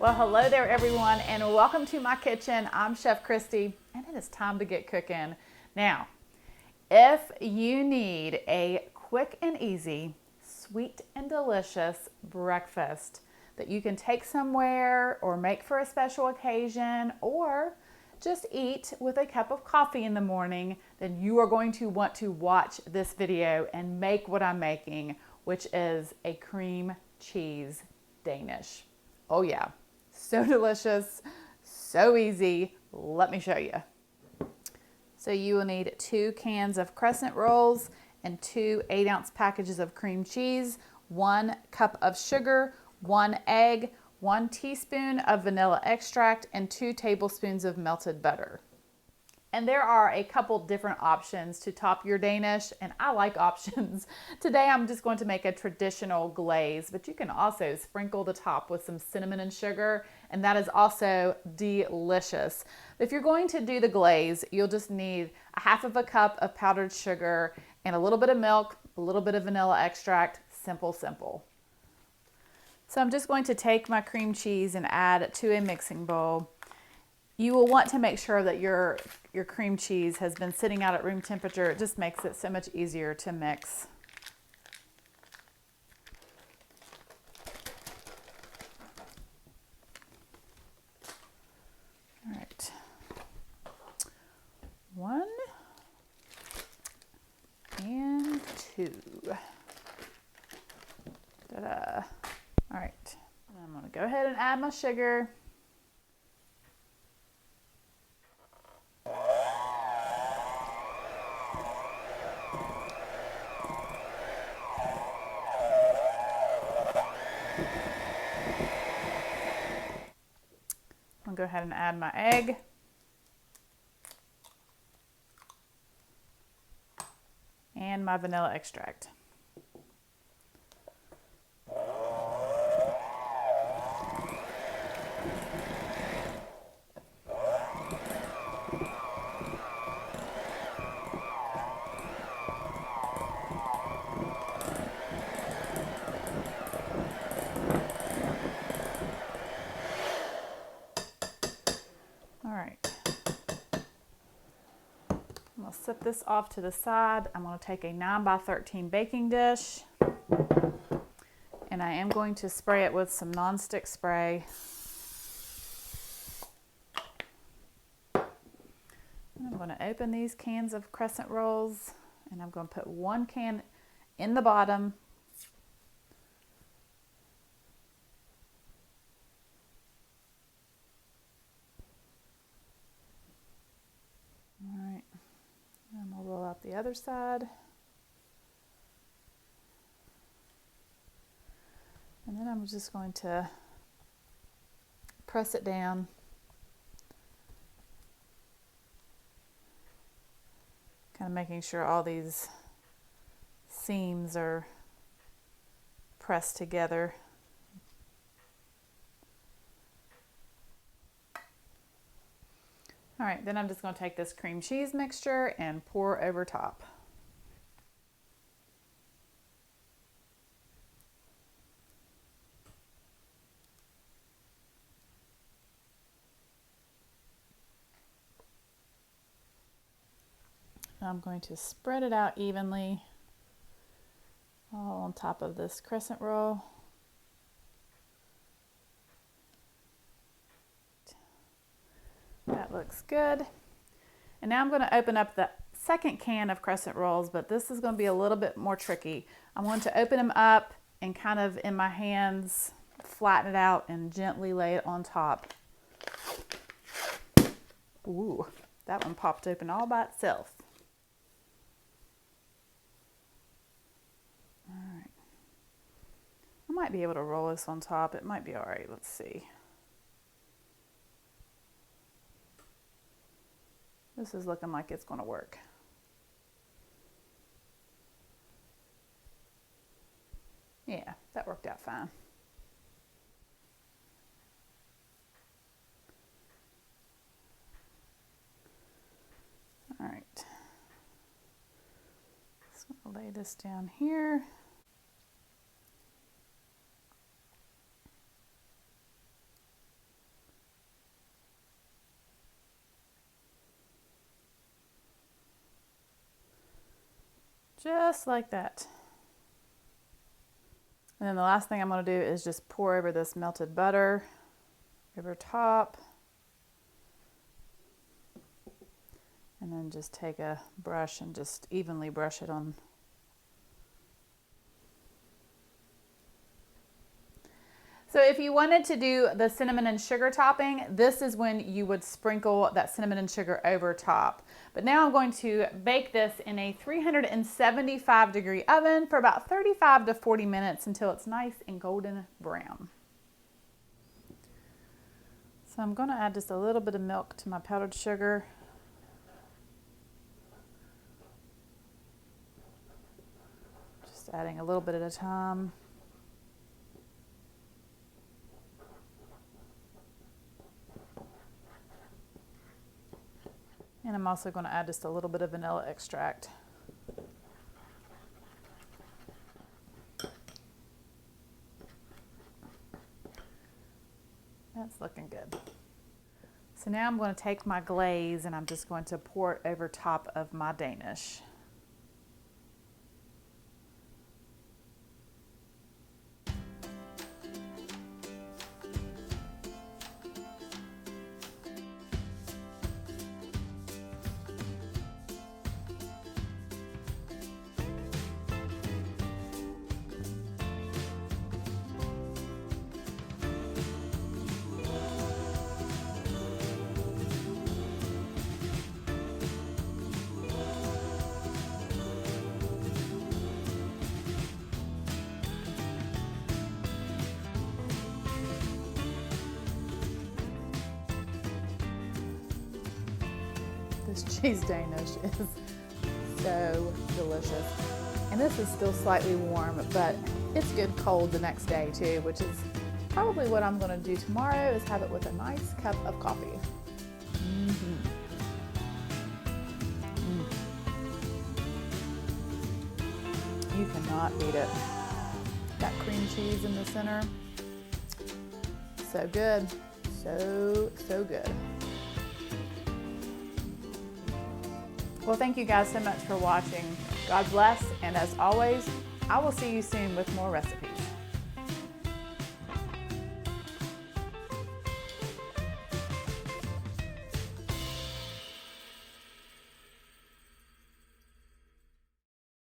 Well, hello there everyone, and welcome to my kitchen. I'm Chef Christy, and it is time to get cooking. Now, if you need a quick and easy, sweet and delicious breakfast that you can take somewhere or make for a special occasion or just eat with a cup of coffee in the morning, then you are going to want to watch this video and make what I'm making, which is a cream cheese Danish. Oh yeah, so delicious, so easy. Let me show you. So you will need 2 cans of crescent rolls and 2 8-ounce packages of cream cheese, 1 cup of sugar, 1 egg, 1 teaspoon of vanilla extract, and 2 tablespoons of melted butter. And there are a couple different options to top your Danish, and I like options. Today I'm just going to make a traditional glaze, but you can also sprinkle the top with some cinnamon and sugar, and that is also delicious. If you're going to do the glaze, you'll just need a half of a cup of powdered sugar and a little bit of milk, a little bit of vanilla extract. Simple, simple. So I'm just going to take my cream cheese and add it to a mixing bowl. You will want to make sure that your cream cheese has been sitting out at room temperature. It just makes it so much easier to mix. All right. 1 and 2. Ta-da. All right. I'm going to go ahead and add my sugar. I'll go ahead and add my egg. And my vanilla extract. I'm going to set this off to the side. I'm going to take a 9 by 13 baking dish, and I am going to spray it with some nonstick spray. And I'm going to open these cans of crescent rolls, and I'm going to put 1 can in the bottom. And we'll roll out the other side. And then I'm just going to press it down. Kind of making sure all these seams are pressed together. All right, then I'm just going to take this cream cheese mixture and pour over top. I'm going to spread it out evenly all on top of this crescent roll. That looks good. And now I'm going to open up the second can of crescent rolls, but this is going to be a little bit more tricky. I'm going to open them up and kind of in my hands flatten it out and gently lay it on top. Ooh, that one popped open all by itself. All right. I might be able to roll this on top. It might be all right. Let's see. This is looking like it's going to work. Yeah, that worked out fine. All right. Just going to lay this down here. Just like that. And then the last thing I'm going to do is just pour over this melted butter over top. And then just take a brush and just evenly brush it on. So if you wanted to do the cinnamon and sugar topping, this is when you would sprinkle that cinnamon and sugar over top. But now I'm going to bake this in a 375-degree oven for about 35 to 40 minutes until it's nice and golden brown. So I'm going to add just a little bit of milk to my powdered sugar. Just adding a little bit at a time. And I'm also going to add just a little bit of vanilla extract. That's looking good. So now I'm going to take my glaze and I'm just going to pour it over top of my Danish. This cheese Danish is so delicious. And this is still slightly warm, but it's good cold the next day too, which is probably what I'm going to do tomorrow, is have it with a nice cup of coffee. You cannot beat it. That cream cheese in the center. So good. So good. Well, thank you guys so much for watching. God bless, and as always, I will see you soon with more recipes.